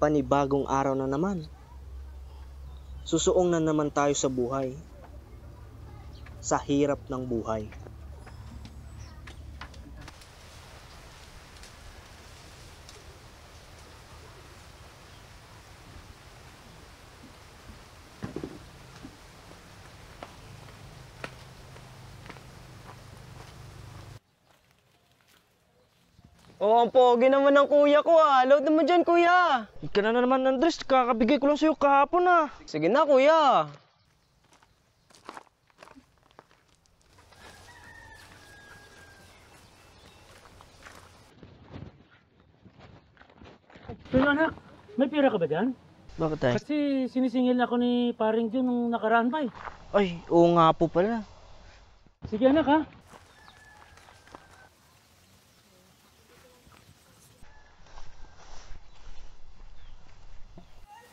Panibagong araw na naman. Susuong na naman tayo sa buhay. Sa hirap ng buhay. Oh, ang pogi naman ng kuya ko ah. Load naman dyan, kuya. Ika na naman, Andres. Kakabigay ko lang sa'yo kahapon ah. Sige na, kuya. Pero anak, may pera ka ba dyan? Bakit tayo? Kasi sinisingil ako ni paring Jun nung nakaraan pa eh. Ay, oo nga po pala. Sige anak ha.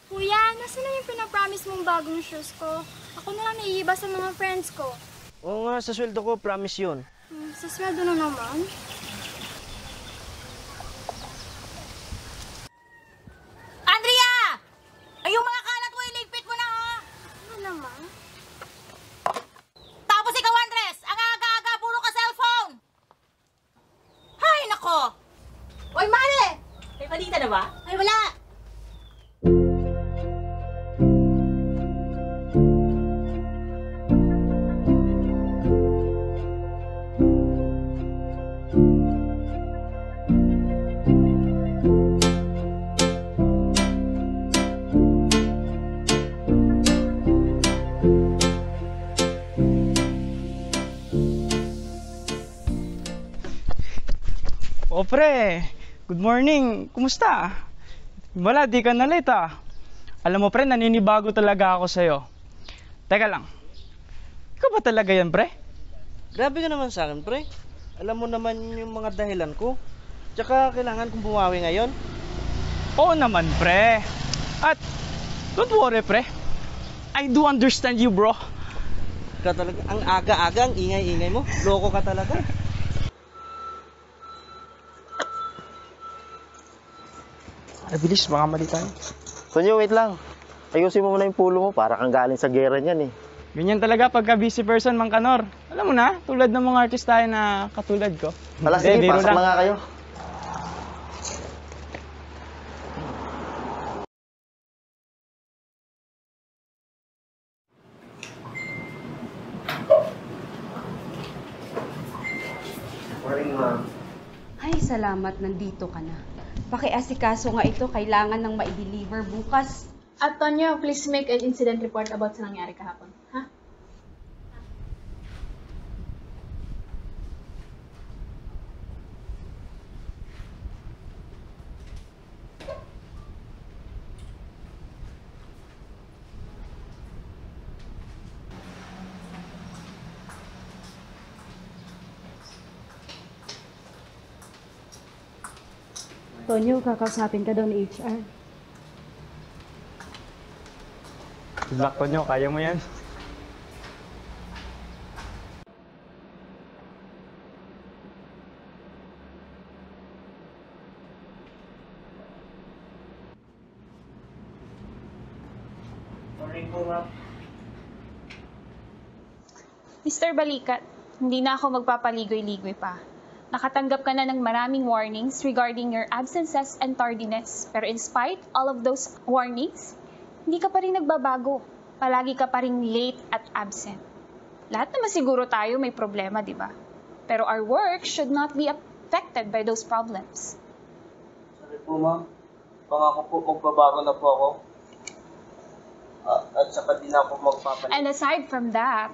Kuya, nasa na yung pinapromise mong bagong shoes ko? Ako na lang naiiba sa mga friends ko. Oo nga, sa sweldo ko, promise yun. Sa sweldo na naman. Andrea! Ay, yung mga kalat mo, iligpit mo na ha! Ano naman? Tapos ikaw, Andres! Ang aga-aga, puro ka cellphone! Hay, nako! Oy, Mare! May balita na ba? Ay, wala! O pre, good morning. Kumusta? Wala, di ka na late ah. Alam mo pre, naninibago talaga ako sa'yo. Teka lang, ikaw ba talaga yan pre? Grabe ka naman sa akin, pre. Alam mo naman yung mga dahilan ko. Tsaka kailangan kong bumawi ngayon. Oo naman pre. At don't worry pre, I do understand you bro. Ka talaga, ang aga-aga, ang ingay-ingay mo. Loko ka talaga. Ay bilis, baka mali tayo. Tonyo, wait lang. Ayusin mo muna yung pulo mo para kang galing sa gera niyan eh. Ganyan talaga pagka busy person, Mang Kanor. Alam mo na, tulad ng mga artist tayo na katulad ko. Hala, sige, biro pasok lang. na nga kayo. Morning, ma'am. Ay, salamat, nandito ka na. Pakiasikaso nga ito, kailangan nang ma-deliver bukas. At Tonyo, please make an incident report about sa nangyari kahapon. Ha? Tonyo, kakausapin ka daw ni HR. Good luck po nyo, kaya mo yan. Morning po, ma'am. Mr. Balikat, hindi na ako magpapaligoy-ligoy pa. Nakatanggap ka na ng maraming warnings regarding your absences and tardiness. Pero in spite all of those warnings, hindi ka pa rin nagbabago. Palagi ka pa rin late at absent. Lahat naman siguro tayo may problema, di ba? Pero our work should not be affected by those problems. Sorry po, ma'am. Pangako po, magbabago na po ako. At saka di na ako magpapalit. And aside from that,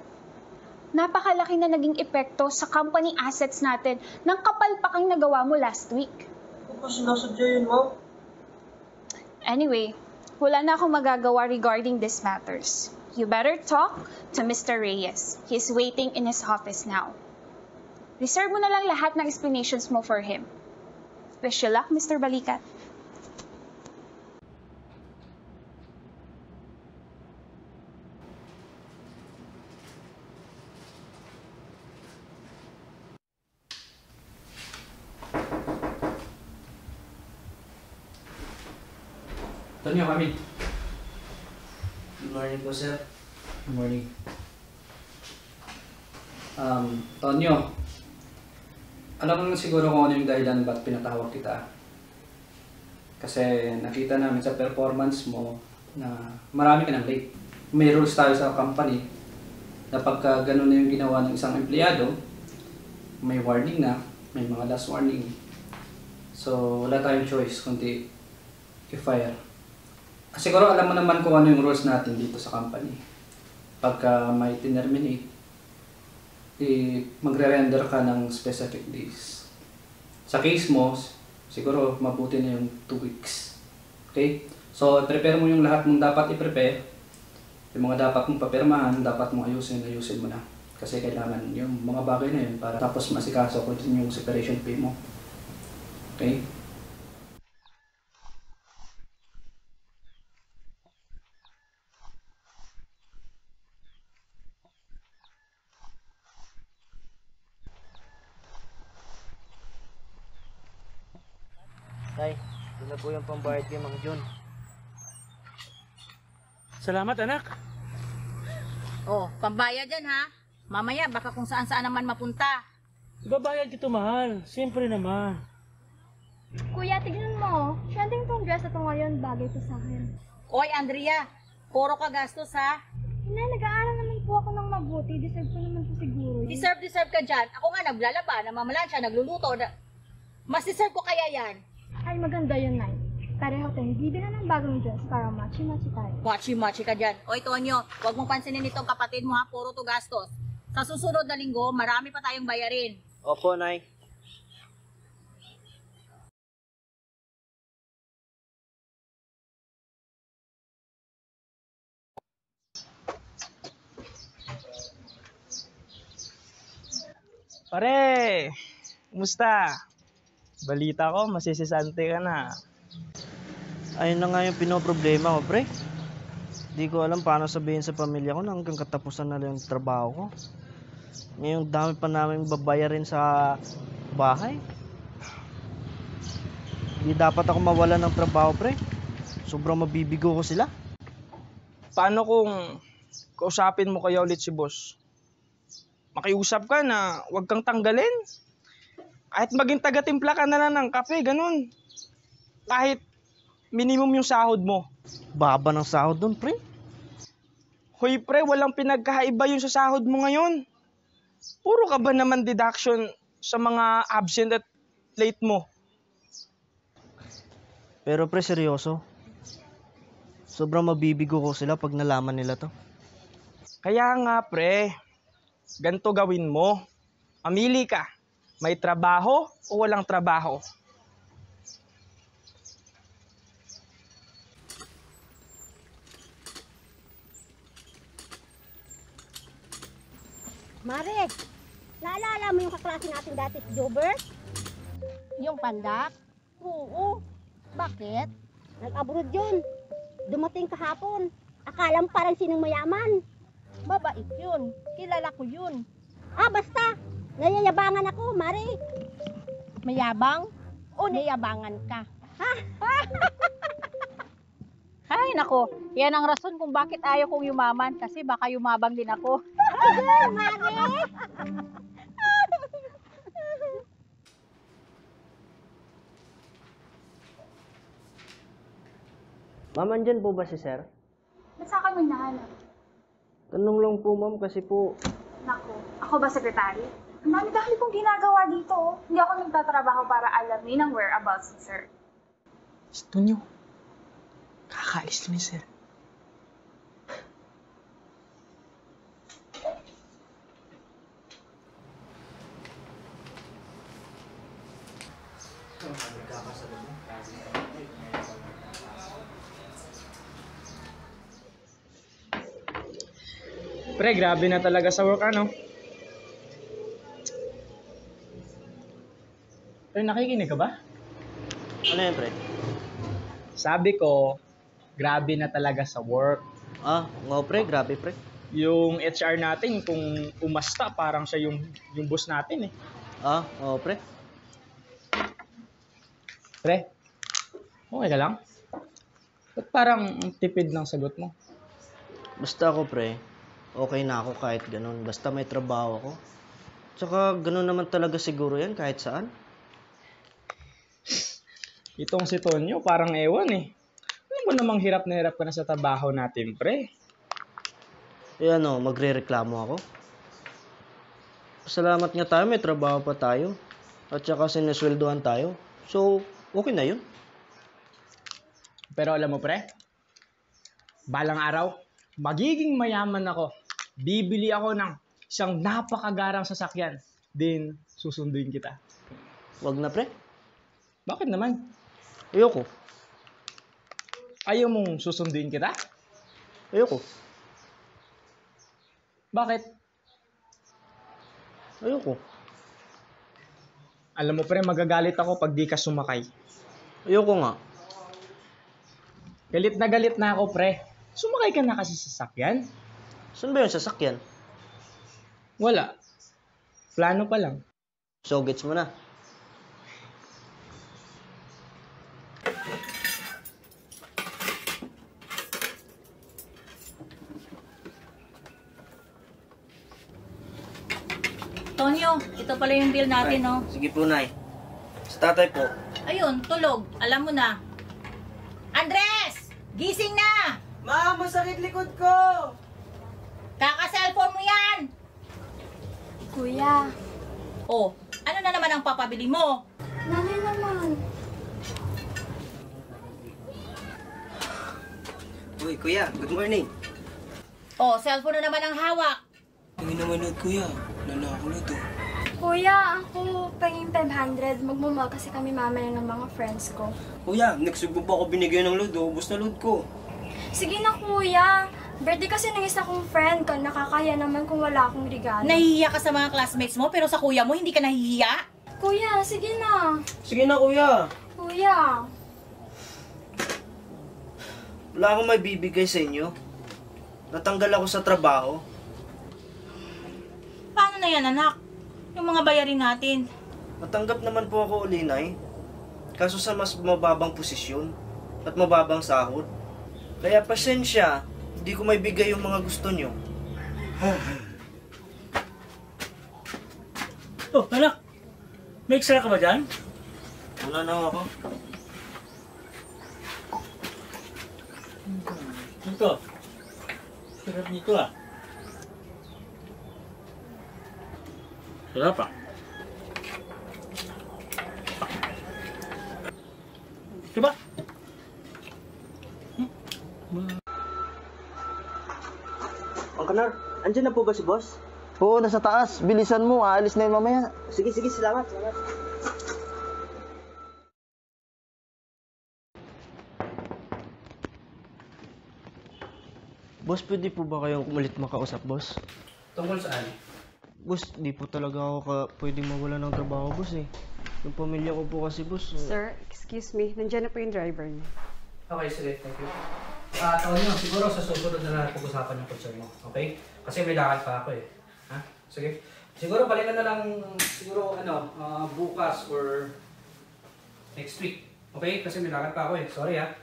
napakalaki na naging epekto sa company assets natin ng kapalpakang nagawa mo last week. Ano po sinasadya yun, ma'am? Anyway, wala na akong magagawa regarding these matters. You better talk to Mr. Reyes. He's waiting in his office now. Reserve mo na lang lahat ng explanations mo for him. Wish you luck, Mr. Balikat. Tonyo, kami. Good morning po, sir. Good morning. Tonyo, alam mo siguro kung ano yung dahilan ba't pinatawag kita. Kasi nakita namin sa performance mo na marami ka ng late. May rules tayo sa company na pagka ganun na yung ginawa ng isang empleyado, may warning na, may mga last warning. So wala tayong choice kundi i-fire. Siguro alam mo naman kung ano yung rules natin dito sa company. Pagka may terminate, magre-render ka ng specific days. Sa case mo, siguro mabuti na yung 2 weeks. Okay? So, prepare mo yung lahat mong dapat i-prepare. Yung mga dapat mong papirmahan, dapat mong ayusin mo na. Kasi kailangan yung mga bagay na yun para tapos masikaso ko din yung separation pay mo. Okay? Tay, ito na po yung pambayad kay Mang John. Salamat, anak. Oh, pambayad yan ha. Mamaya baka kung saan-saan naman mapunta. Ibabayad kita, mahal. Siyempre naman. Kuya, tignan mo. Trending tong dress na to ngayon, bagay to sa akin. Oy, Andrea, puro ka gastos ha. Inay, nag-aaral naman po ako ng mabuti. Deserve ko naman po siguro. yun. Deserve ka dyan. Ako nga naglalaba, namamalansya, nagluluto. Mas deserve ko kaya yan. Ay, maganda yun, Nay. Pareho tayong bibili ng bagong dress para matchy-matchy tayo. Machi-machi ka dyan. Oy, Tonyo, huwag mong pansinin itong kapatid mo ha, puro to gastos. Sa susunod na linggo, marami pa tayong bayarin. Opo, Nay. Pare! Kumusta? Balita ko, masisisante ka na. Ayun na nga yung pinoproblema ko, pre. Di ko alam paano sabihin sa pamilya ko na hanggang katapusan na lang yung trabaho ko. Ngayong dami pa namin babayarin sa bahay. Di dapat ako mawalan ng trabaho, pre. Sobrang mabibigo ko sila. Paano kung kausapin mo kaya ulit si boss? Makiusap ka na huwag kang tanggalin. Kahit maging taga-timpla ka na lang ng kape, ganun. Kahit minimum yung sahod mo. Baba ng sahod dun, pre. Hoy pre, walang pinagkaiba yung sa sahod mo ngayon. Puro ka ba naman deduction sa mga absent at late mo? Pero pre, seryoso. Sobrang mabibigo ko sila pag nalaman nila to. Kaya nga pre, ganito gawin mo. Mamili ka. May trabaho o walang trabaho? Mare, naalala mo yung kaklase natin dati si Jobert? Yung pandak? Oo. Bakit? Nag-abroad yun. Dumating kahapon. Akala mo parang sinong mayaman. Mabait yun. Kilala ko yun. Ah, basta. Nayayabangan ako, Mare. Mayabang? O nayabangan ka? Ha? Ay, nako. Yan ang rason kung bakit ayaw kong yumaman. Kasi baka yumabang din ako. Ay, Mare! Ma'am, andyan po ba si sir? Ba't sa akin mo hinahanap? Tanong lang po, ma'am, kasi po... Naku, ako ba sekretary? Ang dami-dami kong ginagawa dito. Oh. Hindi ako nagtatrabaho para alamin ang whereabouts ni sir. Gusto nyo. Kakaalis ni sir. Pre, grabe na talaga sa work, ano? Pre, nakikinig ka ba? Ano yan, pre? Sabi ko, grabe na talaga sa work. Ah, nga pre, grabe pre. Yung HR natin, kung umasta, parang siya yung boss natin eh. Ah, oo pre. Pre, okay ka lang? Ba't parang ang tipid ng sagot mo? Basta ako, pre, okay na ako kahit ganun. Basta may trabaho ako. Tsaka ganun naman talaga siguro yan kahit saan. Itong si Tonyo, parang ewan eh. Alam mo namang hirap na hirap ka na sa trabaho natin, pre. Eh ano, magre-reklamo ako? Salamat nga tayo, may trabaho pa tayo. At saka sinusweldohan tayo. So, okay na yun. Pero alam mo, pre, balang araw, magiging mayaman ako. Bibili ako ng isang napakagarang sasakyan. Then, susunduin kita. Wag na, pre. Bakit naman? Ayoko. Ayaw mong susunduin kita? Ayoko. Bakit? Ayoko. Alam mo, pre, magagalit ako pag di ka sumakay. Ayoko nga. Galit na ako, pre. Sumakay ka na kasi sa sasakyan? Saan ba yung sasakyan? Wala. Plano pa lang. So, gets mo na. Tonyo, ito pala yung bill natin, no? Sige po, Nay. Sa tatay po. Ayun, tulog. Alam mo na. Andres! Gising na! Ma, masakit likod ko! Kaka-cellphone mo yan! Kuya, Oh, ano na naman ang papabili mo? nanay naman. Uy, kuya, good morning. Oh, cellphone na naman ang hawak. Tingin naman nun, kuya. Nanakulot to. Kuya, ako panging 500. Magmumall kasi kami mamaya ng mga friends ko. Kuya, next week mo pa ako binigay ng load, oh. Ubus na load ko. Sige na, kuya. Birthday kasi ng isa kong friend ka. Nakakaya naman kung wala akong regalo. Nahihiya ka sa mga classmates mo, pero sa kuya mo, hindi ka nahihiya? Kuya, sige na. Sige na, kuya. Kuya. Wala akong may bibigay sa inyo. Natanggal ako sa trabaho. Paano na yan, anak? Yung mga bayarin natin. Natanggap naman po ako uli, Nay. Kaso sa mas mababang posisyon at mababang sahod. Kaya pasensya, hindi ko may bigay yung mga gusto nyo. Oh, anak. May extra ka ba dyan? Wala na ako. Ito. Sarap nito ah. Sarap ah. Diba? Ang kanar, andyan na po ba si boss? Oo, nasa taas. Bilisan mo, aalis na yun mamaya. Sige, salamat. Boss, pwede po ba kayong ulit makausap, boss? Tungkol saan? Boss, di po talaga ako pwede mawala ng trabaho, boss eh. Yung pamilya ko po kasi, boss. Sir, excuse me. Nandiyan na po yung driver niyo. Okay, sige. Thank you. Tonyo, siguro sa susunod na lang pag-usapan yung concern mo. Okay? Kasi may lakad pa ako eh. Ha? Sige. Siguro balikan na lang siguro bukas or next week. Okay? Kasi may lakad pa ako eh. Sorry ha.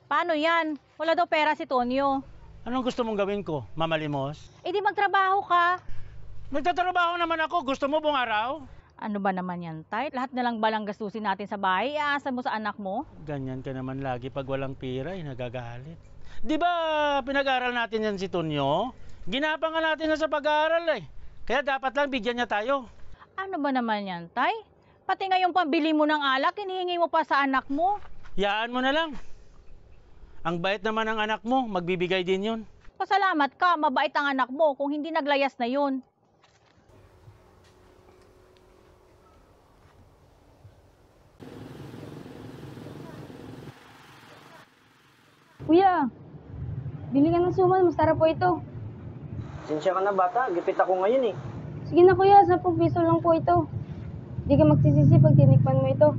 Paano yan? Wala daw pera si Tonyo. Anong gusto mong gawin ko, mamalimos? Eh di magtrabaho ka. Nagtatrabaho naman ako. Gusto mo buong araw? Ano ba naman yan, Tay? Lahat na lang balang gastusin natin sa bahay, iaasa mo sa anak mo? Ganyan ka naman lagi pag walang pira, nagagalit. Di ba pinag-aral natin yan si Tonyo? Ginapang nga natin na sa pag-aaral eh. Kaya dapat lang bigyan niya tayo. Ano ba naman yan, Tay? Pati nga yung pambili mo ng alak, hinihingi mo pa sa anak mo. Yaan mo na lang. Ang bait naman ng anak mo, magbibigay din yun. Pasalamat ka, mabait ang anak mo kung hindi naglayas na yun. Kuya, bili ka ng suman, masarap po ito. Sinsya ka na bata, gipit ako ngayon eh. Sige na kuya, 10 piso lang po ito. Di ka magsisisi pag tinikman mo ito.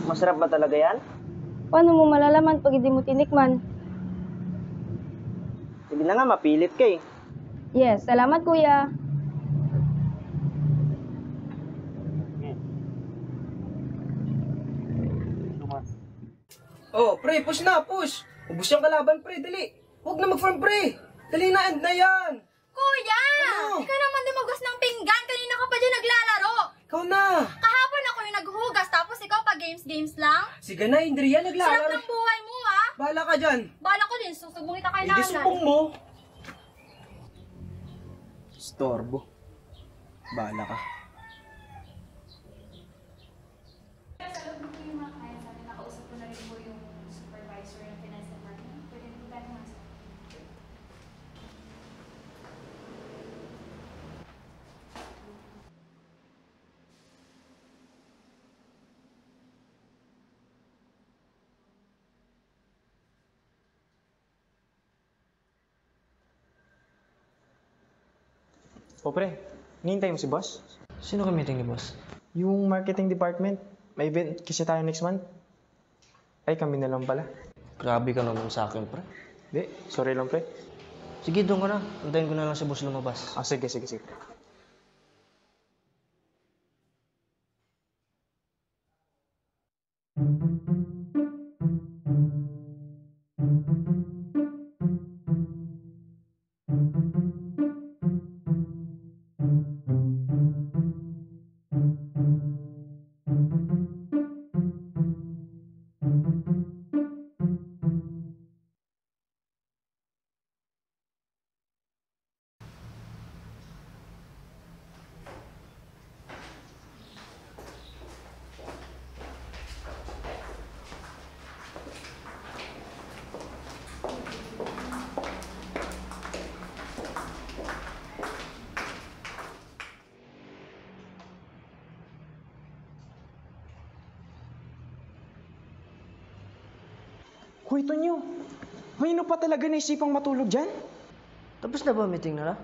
Masarap ba talaga yan? Paano mo malalaman pag hindi mo tinikman? Sige na nga, mapilit ka eh. Yes, salamat kuya. Oh, pre, push na, push. Ubus yung kalaban, pre, dali. Huwag na mag-farm, pre. Dali na, end na yan. Kuya! Ano? Ikaw naman dumagos ng pinggan. Kanina ka pa dyan naglalaro. Ikaw na. Kahapon ako yung naghuhugas, tapos ikaw pa games lang. Sige na, Indria, Sarap naglalaro. ng buhay mo, ha? Bahala ka dyan. Bala ko din, susubong kita kay Hindi nanay. sumbong mo. Storbo. Bahala ka. O pre, hinihintay mo si boss? Sino ka meeting ni boss? Yung marketing department. May event kasi tayo next month. Ay, kami na lang pala. Grabe ka naman sa akin, pre. Di, sorry lang pre. Sige, doon ka na. Antayin ko na lang si boss lumabas. Ah, sige. Hoy, Tonyo. Mahino pa talaga naisipang matulog dyan? Tapos na ba meeting nila?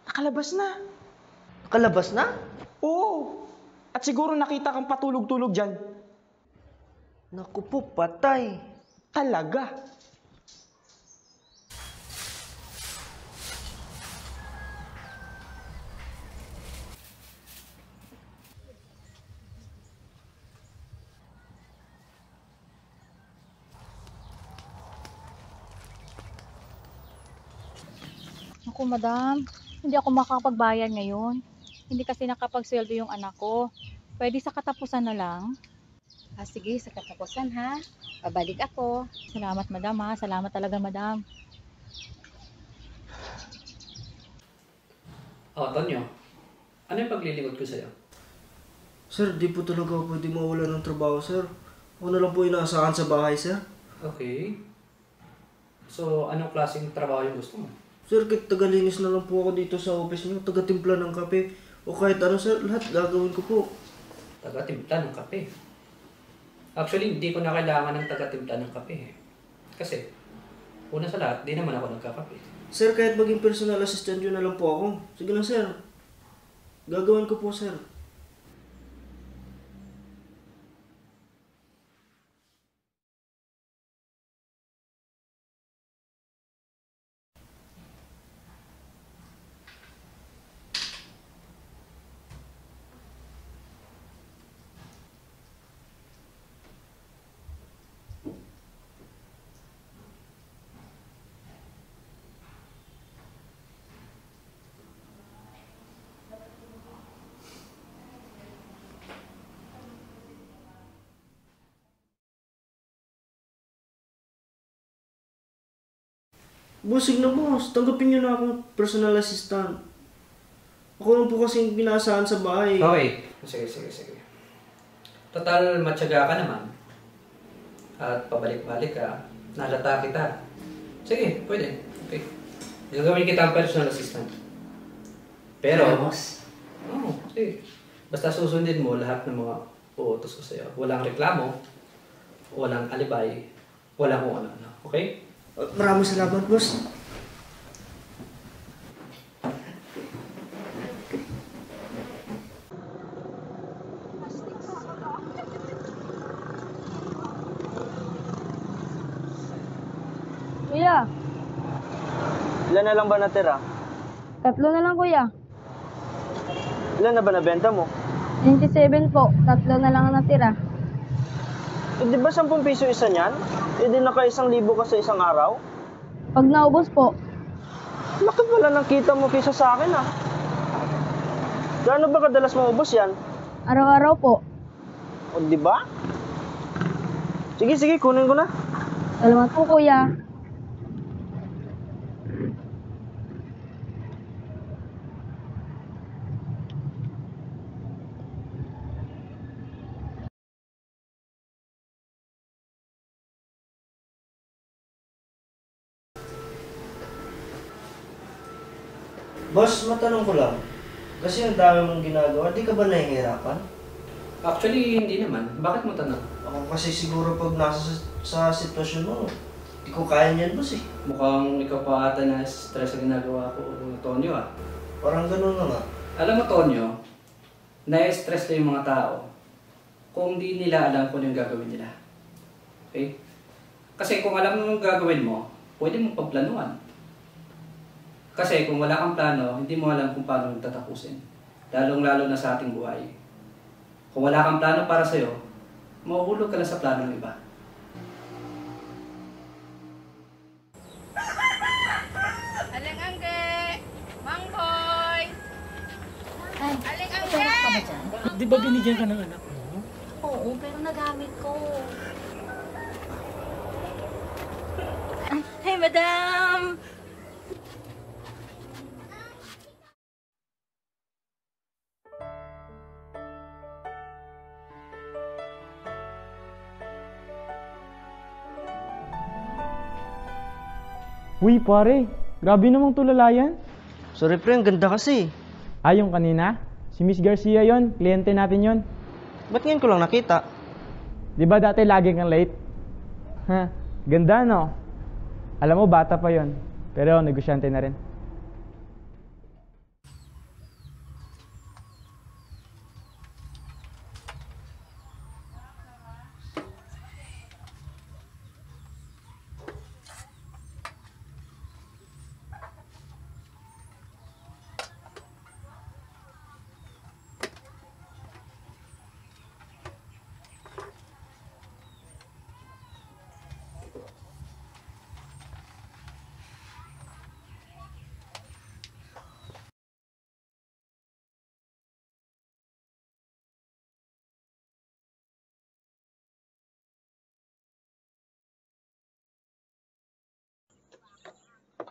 Nakalabas na. Nakalabas na? Oo. At siguro nakita kang patulog-tulog dyan. Naku po, patay. Talaga. Ako, madam, hindi ako makakapagbayad ngayon. Hindi kasi nakapagsweldo yung anak ko. Pwede sa katapusan na lang. Sige, sa katapusan ha. Pabalik ako. Salamat, madam ha. Salamat talaga, madam. Oh, Tonyo. Ano yung paglilingkod ko sa'yo? Sir, di po talaga ako pwede mawala ng trabaho, sir. Ako na lang po inaasahan sa bahay, sir. Okay. So, anong klaseng trabaho yung gusto mo? Sir, kahit tagalinis na lang po ako dito sa office niyo, taga-timpla ng kape. O kahit ano, sir, lahat gagawin ko po. Taga-timpla ng kape. Actually, hindi ko na kailangan ng taga-timpla ng kape. Kasi, una sa lahat, di naman ako nagkakape. Sir, kahit maging personal assistant yun na lang po ako. Sige lang, sir. Gagawin ko po, sir. Busig na boss, tanggapin niyo na akong personal assistant. Ako lang po kasing pinaasahan sa bahay. Okay. Sige. Total, matyaga ka naman. At pabalik-balik ka. Nalata kita. Sige, pwede. Okay. Gagawin kita ang personal assistant. Pero, boss? Oo, sige. Basta susundin mo lahat ng mga uutos ko sa'yo. Walang reklamo, walang alibay, walang kung ano-ano. Okay? Maraming salamat, boss. Kuya, Ilan na lang ba natira? 3 na lang, kuya. Ilan na ba nabenta mo? 27 po. 3 na lang ang natira. Eh, di ba 10 piso isa niyan? Eh, di naka 1,000 ka sa isang araw? Pag naubos po. Bakit wala nang kita mo kaysa sa akin, ah? Gaano ba kadalas maubos yan? Araw-araw po. O, di ba? Sige, kunin ko na. Salamat po, kuya. Boss, matanong ko lang. Kasi ang dami mong ginagawa, di ka ba nahihirapan? Actually, hindi naman. Bakit mo tanong? Ako kasi siguro pag nasa sa sitwasyon mo, di ko kaya niyan, boss eh. Mukhang ikaw pa ata na stress sa ginagawa ko, Tonyo ah. Parang ganun na nga. Alam mo, Tonyo, na-stress na yung mga tao kung di nila alam kung ano yung gagawin nila. Okay? Kasi kung alam mo yung gagawin mo, pwede mong pagplanuhan. Kasi kung wala kang plano, hindi mo alam kung paano yung tatapusin. Lalong-lalo na sa ating buhay. Kung wala kang plano para sa'yo, mahuhulog ka na sa plano ng iba. Aling Angge! Mangboy! Aling Angge! Di ba binigyan ka ng anak mo? Oo, pero nagamit ko. Ay, madam! Uy, pare. Grabe namang tulala yan. Sorry pre, ang ganda kasi. Yung kanina? Si Miss Garcia yon, kliyente natin yon. Ba't ngayon ko lang nakita? Di ba dati lagi kang late? Ha? Ganda, no? Alam mo, bata pa yon. Pero negosyante na rin.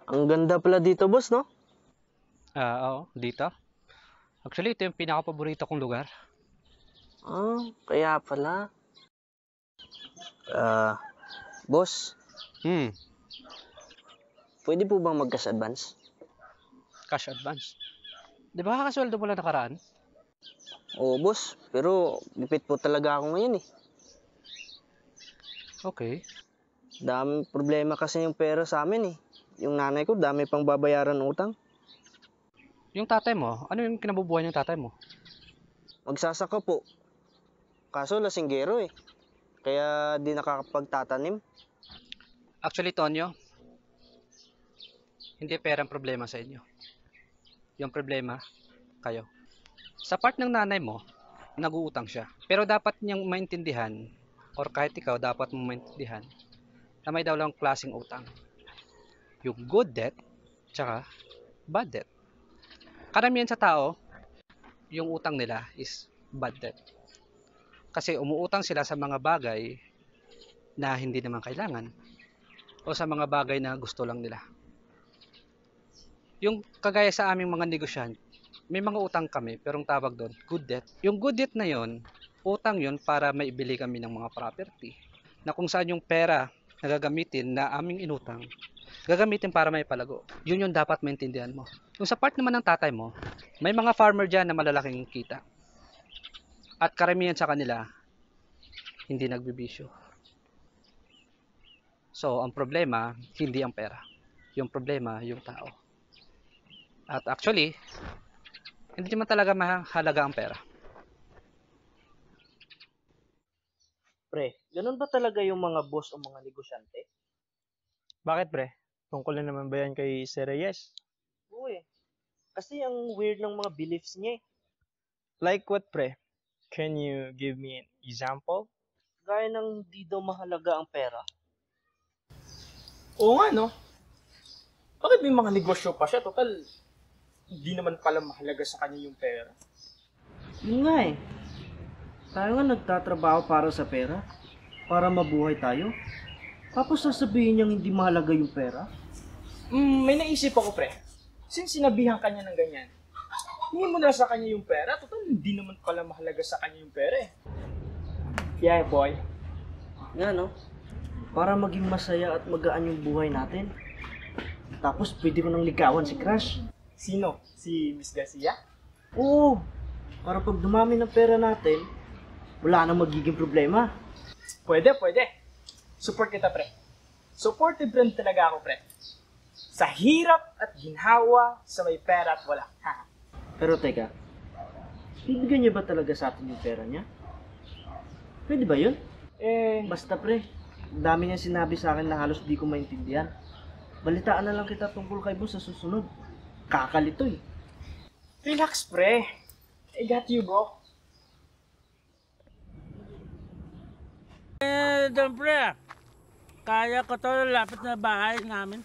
Ang ganda pala dito, boss, no? Oo, dito. Actually, ito yung pinaka-paborito kong lugar. Kaya pala. Boss. Pwede po bang mag-cash advance? Cash advance? Di ba kakasweldo mo lang nakaraan? Oo, boss. Pero gipit po talaga ako ngayon eh. Okay. Dami problema kasi yung pera sa amin eh. Yung nanay ko, dami pang babayaran utang. Yung tatay mo, ano yung kinabubuhay ng tatay mo? Magsasaka po. Kaso lasinggero eh. Kaya di nakakapagtatanim. Actually, Tonyo, hindi pera ang problema sa inyo. Yung problema, kayo. Sa part ng nanay mo, nag-uutang siya. Pero dapat niyang maintindihan, or kahit ikaw, dapat mong maintindihan, na may daw lang klaseng utang. Yung good debt, tsaka bad debt. Karamihan sa tao, yung utang nila is bad debt. Kasi umuutang sila sa mga bagay na hindi naman kailangan o sa mga bagay na gusto lang nila. Yung kagaya sa aming mga negosyante, may mga utang kami pero ang tawag doon, good debt. Yung good debt na yon, utang yon para maibili kami ng mga property na kung saan yung pera na gagamitin na aming inutang, gagamitin para may palago. Yun yung dapat maintindihan mo. Yung sa part naman ng tatay mo, may mga farmer dyan na malalaking kita. At karamihan sa kanila, hindi nagbibisyo. So, ang problema, hindi ang pera. Yung problema, yung tao. At actually, hindi naman talaga mahalaga ang pera. Pre, ganun ba talaga yung mga boss o mga negosyante? Bakit, pre? Tungkol na naman ba yan kay Sir Reyes? Oo eh. Kasi ang weird ng mga beliefs niya eh. Like what, pre? Can you give me an example? Gaya ng di daw mahalaga ang pera. Oo nga, no? Bakit may mga negosyo pa siya? Total, hindi naman pala mahalaga sa kanya yung pera. Yun nga eh. Tayo nga nagtatrabaho para sa pera. Para mabuhay tayo. Tapos sasabihin niyang hindi mahalaga yung pera? May naisip ako, pre. Since sinabihan kanya ng ganyan, hindi mo na sa kanya yung pera. Total, hindi naman pala mahalaga sa kanya yung pera eh. Yeah, boy. Nga no? Para maging masaya at magaan yung buhay natin. Tapos pwede ko nang ligawan si Crush. Sino? Si Miss Garcia? Oo. Para pag dumami ng pera natin, wala nang magiging problema. Pwede. Support kita, pre. Supportive friend talaga ako, pre. Sa hirap at ginhawa, sa may pera at wala. Pero teka, bibigyan niya ba talaga sa atin yung pera niya? Pwede ba yun? Basta pre, ang dami niya sinabi sa akin na halos di ko maintindihan. Balitaan na lang kita tungkol kay boss sa susunod. Kakalito eh. Relax, pre. I got you, bro. Pre, kaya ko to, lapit na bahay namin.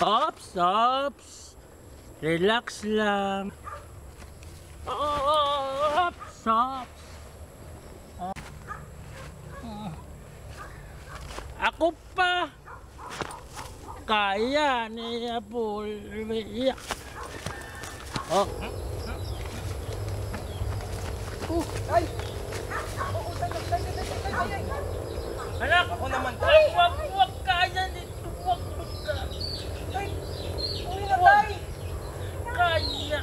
Ops. Relax lang. Ops. Ako pa. Kaya niya po. Oh. Ay! Anak! Ako naman. Wag kaya nito. Wag ka. Ay! Uwi na, tay! Kaya.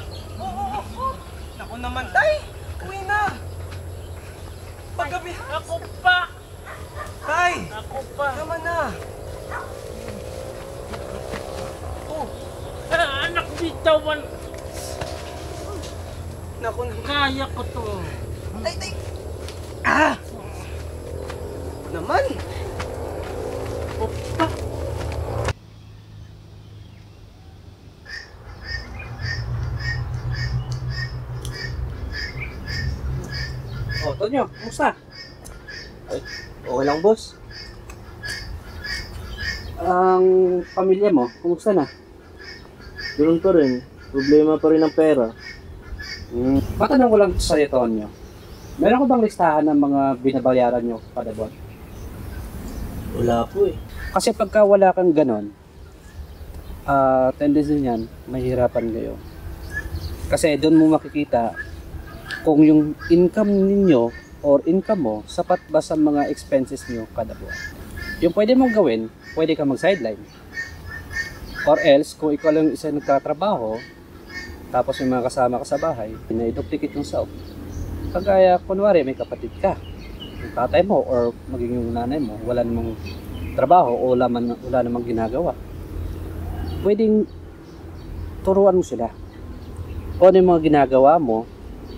Ako naman, tay! Uwi na! Paggabi. Ako pa! Tay! Ako pa! Naman na! Anak, bitawan! Naku naman. Kaya ko to. Tay! Ah! Naman! Opa! Oh, Tonyo, kumusta? Ay, okay lang boss. Ang pamilya mo, kumusta na? Ganun pa rin. Problema pa rin ang pera. Matanong ko lang sa'yo, Tonyo. Meron ko bang listahan ng mga binabayaran nyo kada buwan? Wala po eh. Kasi pagka wala kang ganon, tendency niyan, mahirapan kayo. Kasi doon mo makikita kung yung income ninyo or income mo, sapat ba sa mga expenses nyo kada buwan. Yung pwede mong gawin, pwede ka mag-sideline. Or else, kung ikaw lang isa nagtatrabaho, tapos may mga kasama ka sa bahay, pinaiduplicate yung sahod. Kagaya, kunwari, may kapatid ka, yung tatay mo or maging yung nanay mo, wala namang trabaho o wala namang ginagawa. Pwedeng turuan mo sila kung ano yung mga ginagawa mo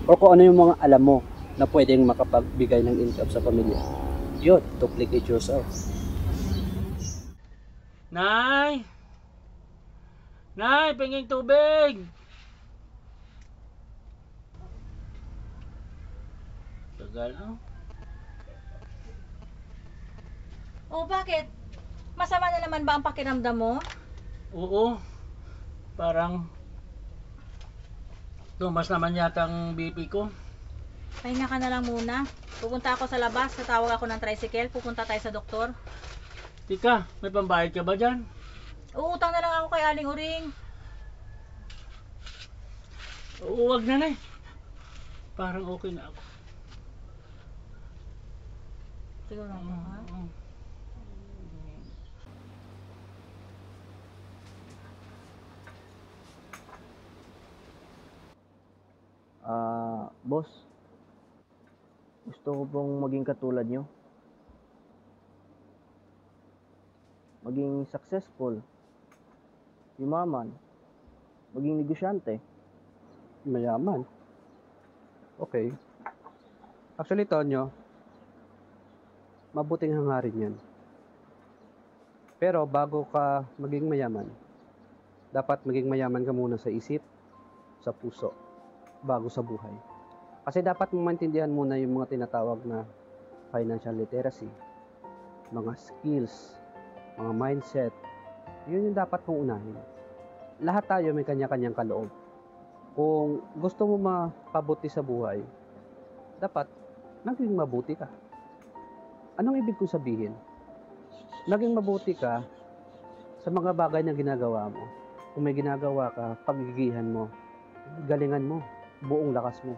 o kung ano yung mga alam mo na pwedeng makapagbigay ng income sa pamilya. Yun, duplicate yourself. Nay! Nay, pinging tubig! Tagal, no? Oh, bakit? Masama na naman ba ang pakiramdam mo? Oo. Parang tumas naman yata ang BP ko. Pahinga ka na lang muna. Pupunta ako sa labas, tatawag ako ng tricycle, pupunta tayo sa doktor. Tika, may pambayad ka ba dyan? Uutang na lang ako kay Aling Uring. Oo, wag na, Nay. Parang okay na ako. Siguro na ako, ha? Boss. Gusto ko pong maging katulad nyo. Maging successful. Yumaman. Maging negosyante. Mayaman. Okay. Actually, Tonyo, mabuting hangarin yan. Pero bago ka maging mayaman, dapat maging mayaman ka muna sa isip, sa puso, bago sa buhay. Kasi dapat mong maintindihan muna yung mga tinatawag na financial literacy, mga skills, mga mindset. Yun yung dapat mong unahin. Lahat tayo may kanya-kanyang kaloob. Kung gusto mo mapabuti sa buhay, dapat naging mabuti ka. Anong ibig kong sabihin? Naging mabuti ka sa mga bagay na ginagawa mo. Kung may ginagawa ka, pagigihan mo, galingan mo, buong lakas mo.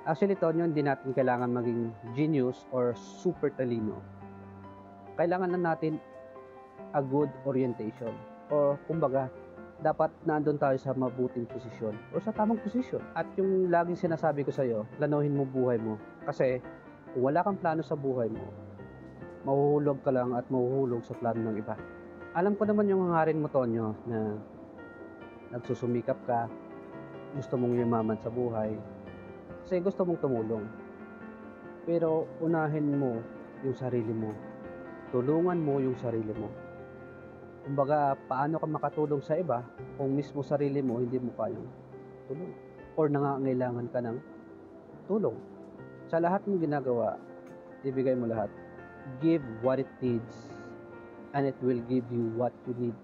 Actually, Tonyo, hindi natin kailangan maging genius or super talino. Kailangan na natin a good orientation. O kumbaga, dapat nandun tayo sa mabuting posisyon o sa tamang posisyon. At yung laging sinasabi ko sa'yo, planuhin mo buhay mo. Kasi kung wala kang plano sa buhay mo, mahuhulog ka lang at mahuhulog sa plano ng iba. Alam ko naman yung hangarin mo, Tonyo, na nagsusumikap ka, gusto mong yumaman sa buhay, kasi gusto mong tumulong. Pero unahin mo yung sarili mo. Tulungan mo yung sarili mo. Kumbaga, paano ka makatulong sa iba kung mismo sarili mo hindi mo kayang tulong? Or nangangailangan ka ng tulong. Sa lahat mong ginagawa, ibigay mo lahat. Give what it needs and it will give you what you need.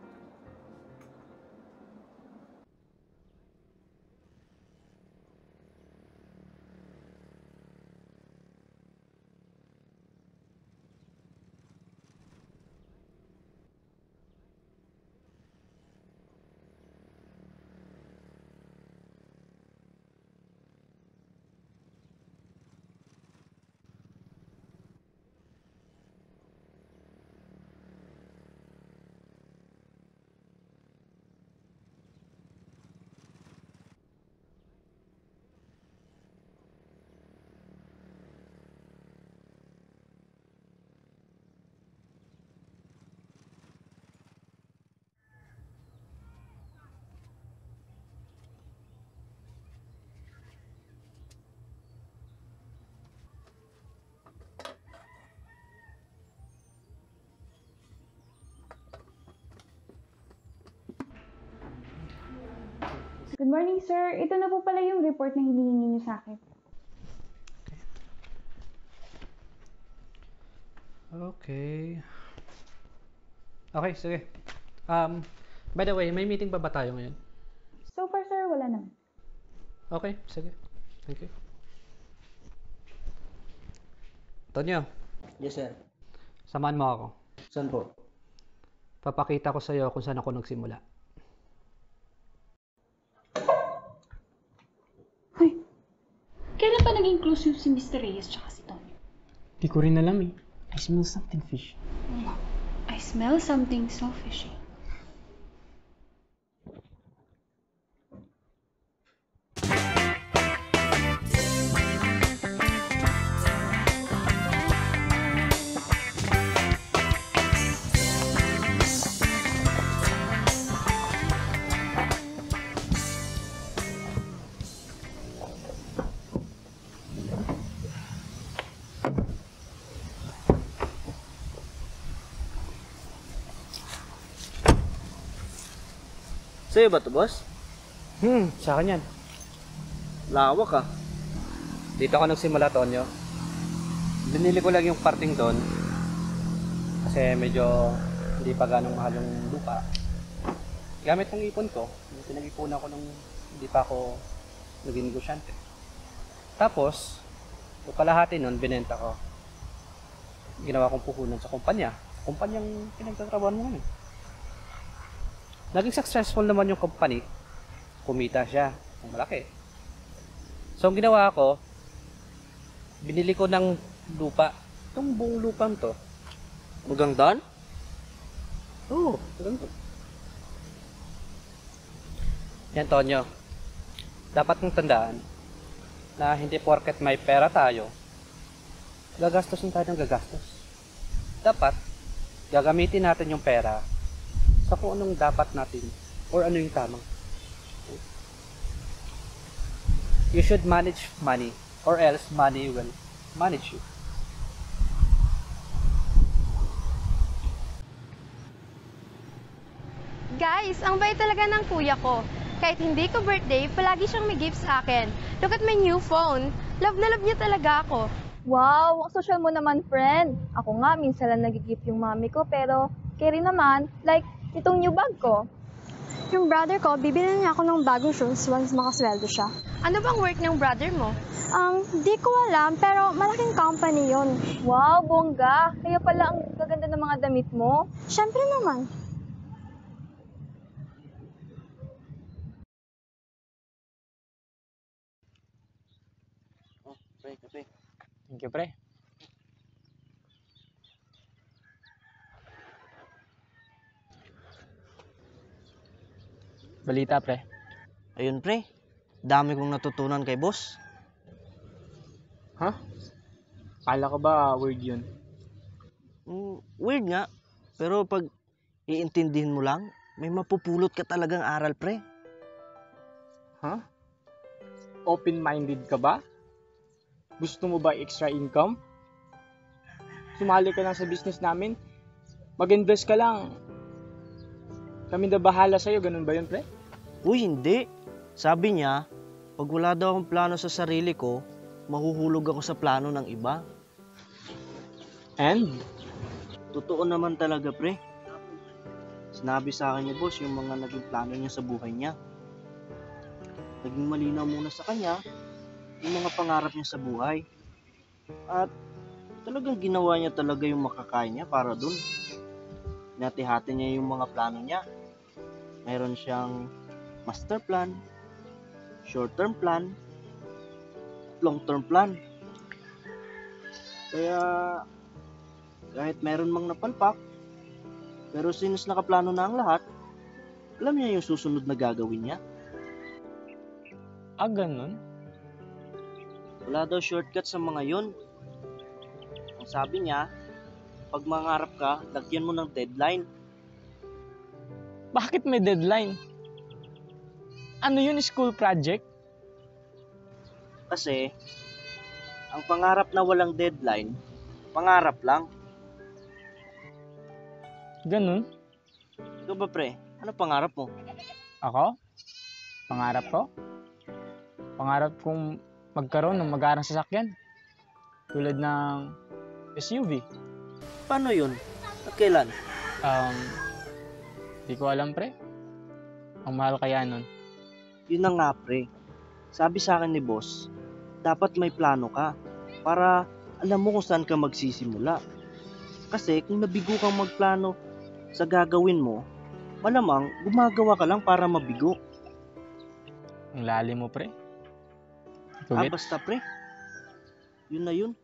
Good morning, sir. Ito na po pala yung report na hinihingi niyo sa akin. Okay. Okay, sige. By the way, may meeting pa ba tayo ngayon? So far, sir, wala naman. Okay, sige. Thank you. Tonyo. Yes, sir. Samahan mo ako. Saan po? Papakita ko sa'yo kung saan ako nagsimula. Kailan pa naging close si Mr. Reyes tsaka si Tonyo? Di ko rin alam eh. I smell something fishy. I smell something so fishy. Sa'yo ba to, boss? Sa akin yan. Lawak ah. Dito ako nagsimula, Tonyo. Binili ko lang yung parting doon. Kasi medyo hindi pa ganong mahal yung lupa. Gamit ng ipon ko, yung pinag-ipunan ko nung hindi pa ako naging negosyante. Tapos, yung kalahati nun, binenta ko. Ginawa kong puhunan sa kumpanya. Kumpanyang pinagtatrabahan mo ngayon. Naging successful naman yung company. Kumita siya. Ang malaki. So, ang ginawa ko, binili ko ng lupa. Itong buong lupang to. Hanggang daan? Oo, hanggang to. Yan, Tonyo. Dapat mong tandaan na hindi porket may pera tayo, gagastosin tayo ng gagastos. Dapat, gagamitin natin yung pera sa kung anong dapat natin or ano yung tamang. You should manage money or else money will manage you. Guys, ang bait talaga ng kuya ko. Kahit hindi ko birthday, palagi siyang may gift sa akin. Look at my new phone. Love na love niya talaga ako. Wow, ang social mo naman, friend. Ako nga, minsan lang nag-gift yung mami ko, pero carry naman, like itong new bag ko. Yung brother ko, bibili niya ako ng bagong shoes once makasweldo siya. Ano bang work ng brother mo? Di ko alam, pero malaking company yon. Wow, bongga. Kaya pala ang gaganda ng mga damit mo. Siyempre naman. Pre, kape. Thank you, pre. Balita, pre. Ayun, pre. Dami kong natutunan kay boss. Ha? Kala ko ba word yun? Weird nga. Pero pag iintindihin mo lang, may mapupulot ka talagang aral, pre. Ha? Open-minded ka ba? Gusto mo ba extra income? Sumali ka lang sa business namin? Mag-invest ka lang. Kami na bahala sa'yo, ganun ba yun, pre? Uy, hindi. Sabi niya, pag wala daw akong plano sa sarili ko, mahuhulog ako sa plano ng iba. And? Totoo naman talaga, pre. Sinabi sa akin ni boss yung mga naging plano niya sa buhay niya. Naging malinaw muna sa kanya yung mga pangarap niya sa buhay. At talagang ginawa niya talaga yung makakaya niya para dun. Hinati-hati niya yung mga plano niya. Mayroon siyang master plan, short-term plan, long-term plan. Kaya kahit mayroon mang napalpak, pero since nakaplano na ang lahat, alam niya yung susunod na gagawin niya. Ah, ganun? Wala daw shortcut sa mga yun. Ang sabi niya, pag mangarap ka, lagyan mo ng deadline. Bakit may deadline? Ano yun, school project? Kasi, ang pangarap na walang deadline, pangarap lang. Ganun? Ikaw ba, pre? Ano pangarap mo? Ako? Pangarap ko? Pangarap kong magkaroon ng magarang sasakyan. Tulad ng SUV. Paano yun? At kailan? Di ko alam, pre. Ang mahal kaya nun. Yun na nga, pre. Sabi sa akin ni boss, dapat may plano ka para alam mo kung saan ka magsisimula. Kasi kung nabigo kang magplano sa gagawin mo, malamang gumagawa ka lang para mabigo. Ang lalim mo, pre. Basta, pre. Yun na yun.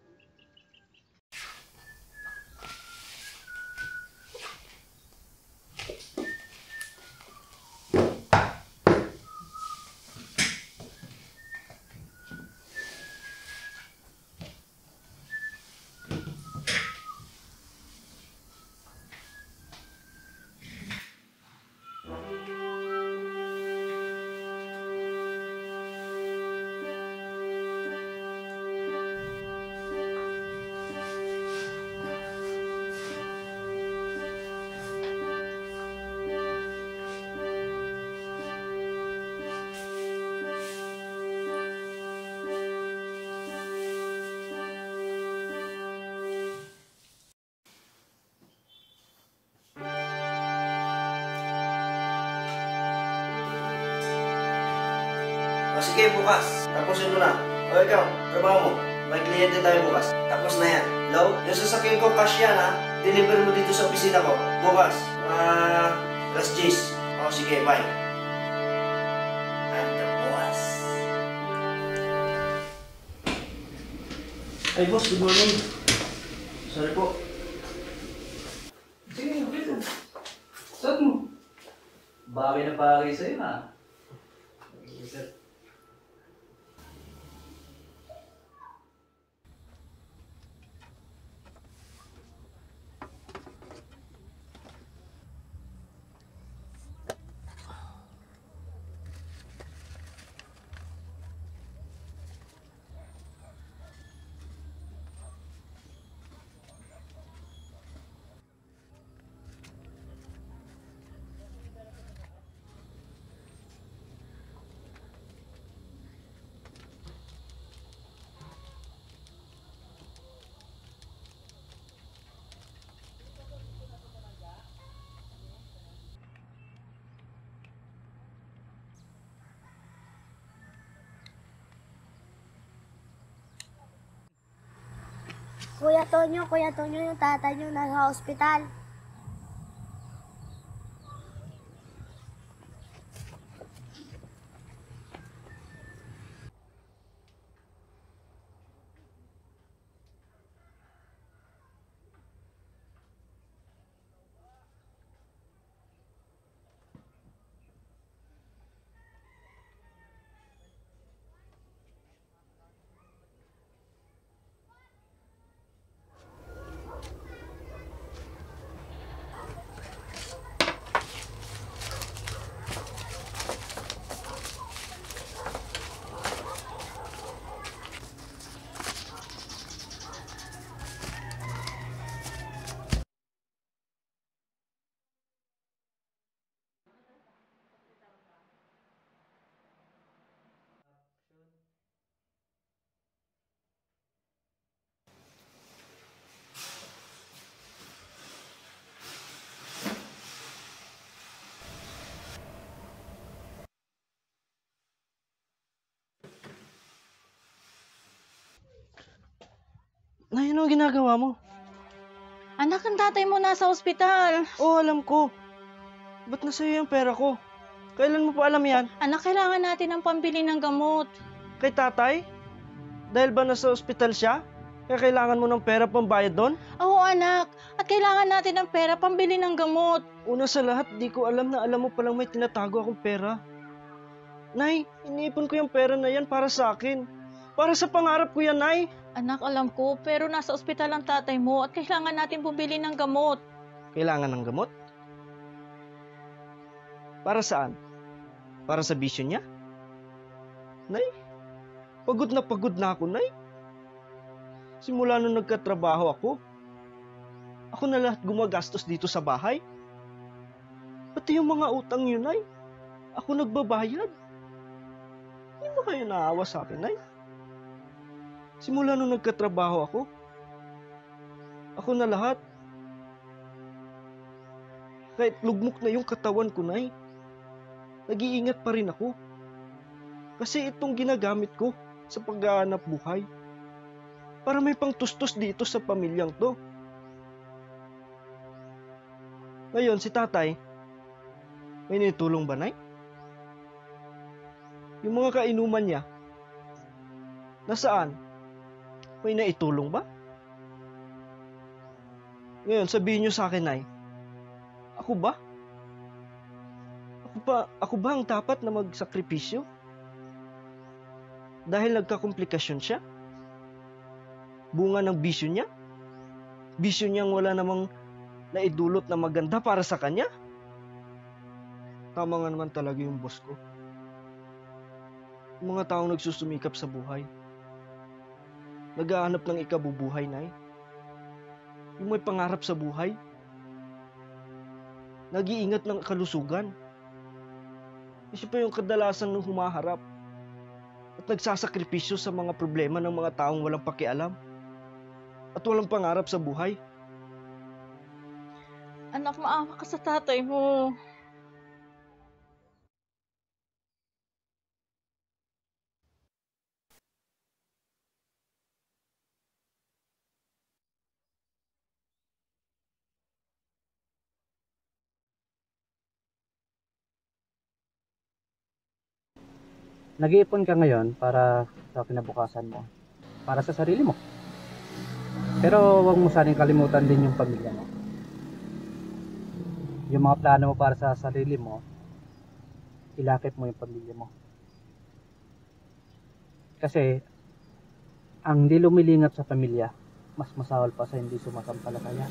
Sige, bukas. Tapusin mo na. O ikaw, trabaho mo. May kliyente tayo bukas. Tapos na yan. Hello? Yung sasakyan ko, cash yan ha. Deliver mo dito sa opisina ko. Bukas. Alas 10. O sige, bye. I'm the boss. Ay boss, good morning. Sorry po. Sige, dito. Saan mo? Bagay na bagay sa'yo ha. Sir. Kuya Tonyo, yung tatay niyo nasa ospital. Nay, ano ang ginagawa mo? Anak, ang tatay mo nasa ospital. Oo, alam ko. Ba't nasa'yo yung pera ko? Kailan mo pa alam yan? Anak, kailangan natin ng pambili ng gamot. Kay tatay? Dahil ba nasa ospital siya? Kaya kailangan mo ng pera pambayad doon? Oo, anak. At kailangan natin ng pera pambili ng gamot. Una sa lahat, di ko alam na alam mo palang may tinatago akong pera. Nay, iniipon ko yung pera na yan para sa akin. Para sa pangarap ko yan, Nay. Anak, alam ko, pero nasa ospital ang tatay mo at kailangan natin bumili ng gamot. Kailangan ng gamot? Para saan? Para sa bisyo niya? Nay, pagod na ako, Nay. Simula nung nagkatrabaho ako na lahat gumagastos dito sa bahay. Pati yung mga utang yun, Nay. Ako nagbabayad. Hindi ba kayo naawa sa akin, Nay? Simula nung nagkatrabaho ako na lahat. Kahit lugmok na yung katawan ko, Nay, nag-iingat pa rin ako. Kasi itong ginagamit ko sa paghahanap buhay. Para may pangtustos dito sa pamilyang to. Ngayon, si tatay, may nitulong ba, Nay? Yung mga kainuman niya, nasaan? May naitulong ba? Ngayon, sabihin niyo sa akin, Nay, ako ba? Ako ba ang dapat na magsakripisyo? Dahil nagkakomplikasyon siya? Bunga ng bisyo niya? Bisyo niyang wala namang naidulot na maganda para sa kanya? Tama nga naman talaga yung boss ko. Yung mga taong nagsusumikap sa buhay. Naghahanap ng ikabubuhay, Nay. Yung may pangarap sa buhay. Nag-iingat ng kalusugan. Isa pa yung kadalasan nung humaharap at nagsasakripisyo sa mga problema ng mga taong walang pakialam at walang pangarap sa buhay. Anak, maawa ka sa tatay mo. Nag-iipon ka ngayon para sa kinabukasan mo. Para sa sarili mo. Pero huwag mo sanang kalimutan din yung pamilya mo. Yung mga plano mo para sa sarili mo, ilakip mo yung pamilya mo. Kasi, ang di lumilingap sa pamilya, mas masawal pa sa hindi sumasampalataya.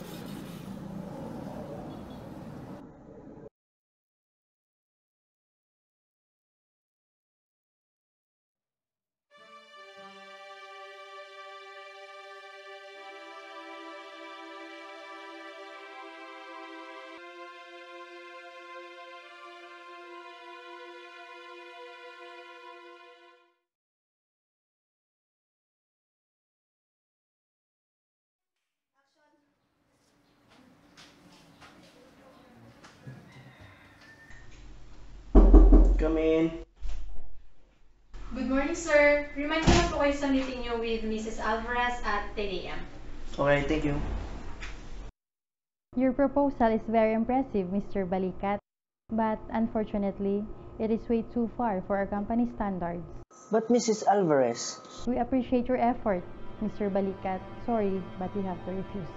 Come in. Good morning, sir. Remind ko na po kayo sa meeting niyo with Mrs. Alvarez at 10 a.m. Okay, thank you. Your proposal is very impressive, Mr. Balikat, but unfortunately, it is way too far for our company standards. But Mrs. Alvarez, We appreciate your effort, Mr. Balikat. Sorry, but we have to refuse.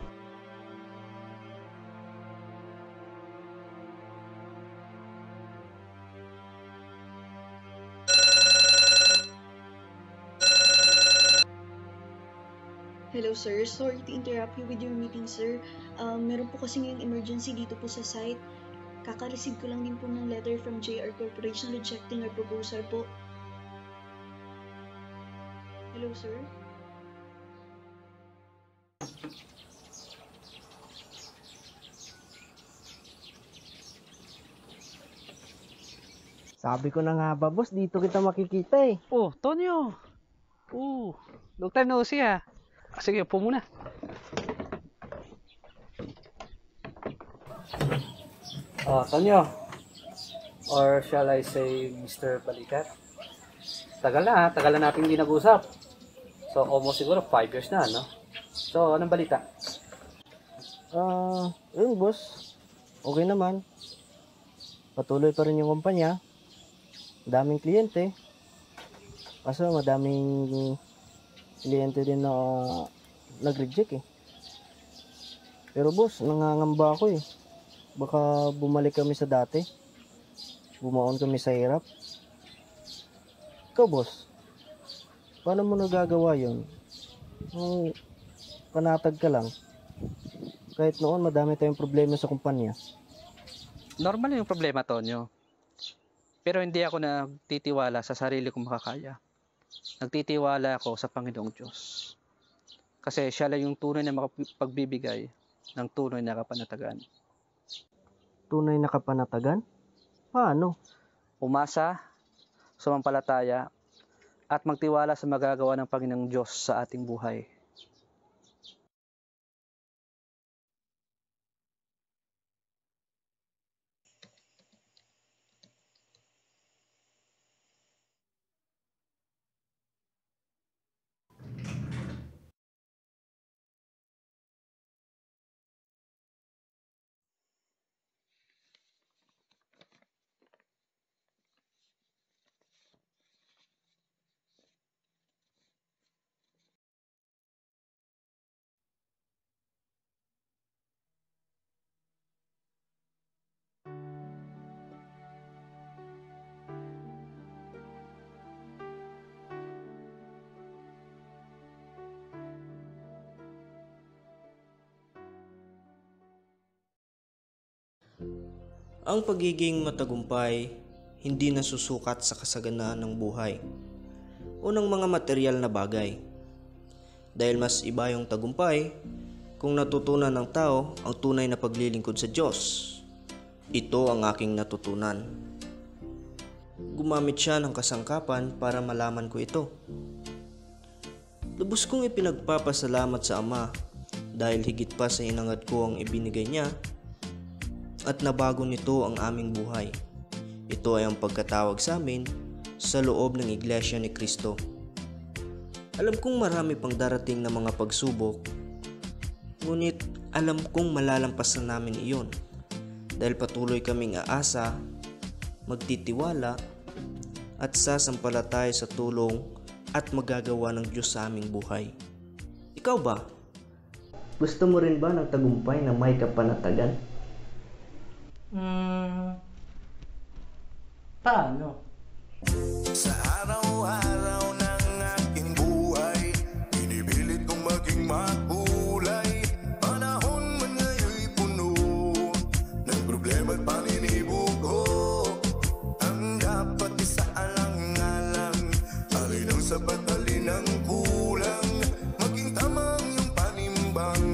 Hello sir, sorry to interrupt you with your meeting sir. Meron po kasi ngayong emergency dito po sa site. Kaka-receive ko lang din po ng letter from JR Corporation rejecting our proposal po. Hello sir? sabi ko na nga ba, boss, dito kita makikita eh. Oh, Tonyo. Oh, long time no see ah. Sige, upo muna. Tonyo. Or shall I say Mr. Balikat? Tagal na natin hindi nag-usap. So, almost siguro 5 years na, no? So, anong balita? Yun, boss. Okay naman. Patuloy pa rin yung kumpanya. Daming kliyente. Kaso madaming kliyente din na nag-reject eh. Pero boss, nangangamba ako eh. Baka bumalik kami sa dati. Bumaon kami sa hirap. Ikaw boss, paano mo nagagawa yun? Panatag ka lang. Kahit noon madami tayong problema sa kumpanya. Normal yung problema, Tonyo. Pero hindi ako nagtitiwala sa sarili kong makakaya. Nagtitiwala ako sa Panginoong Diyos. Kasi siya lang yung tunay na makapagbibigay ng tunay na kapanatagan. Tunay na kapanatagan? Paano? Umasa, sumampalataya, at magtiwala sa magagawa ng Panginoong Diyos sa ating buhay. Ang pagiging matagumpay hindi nasusukat sa kasaganaan ng buhay o ng mga material na bagay. Dahil mas iba yung tagumpay kung natutunan ng tao ang tunay na paglilingkod sa Diyos. Ito ang aking natutunan. Gumamit siya ng kasangkapan para malaman ko ito. Lubos kong ipinagpapasalamat sa Ama dahil higit pa sa inangad ko ang ibinigay niya at nabago nito ang aming buhay. Ito ay ang pagkatawag sa amin sa loob ng Iglesia ni Cristo. Alam kong marami pang darating na mga pagsubok, ngunit alam kong malalampasan namin iyon dahil patuloy kaming aasa, magtitiwala at sasampalataya sa tulong at magagawa ng Diyos sa aming buhay. Ikaw ba? Gusto mo rin ba ng tagumpay na may kapanatagan? Paano? Sa araw-araw ng aking buhay, pinipilit kong maging makulay. Panahon man ngayon'y puno ng problema at paninibog ko. Ang dapat isaalang-alang, alin ang sapat, alin ang kulang. Maging tamang yung panimbang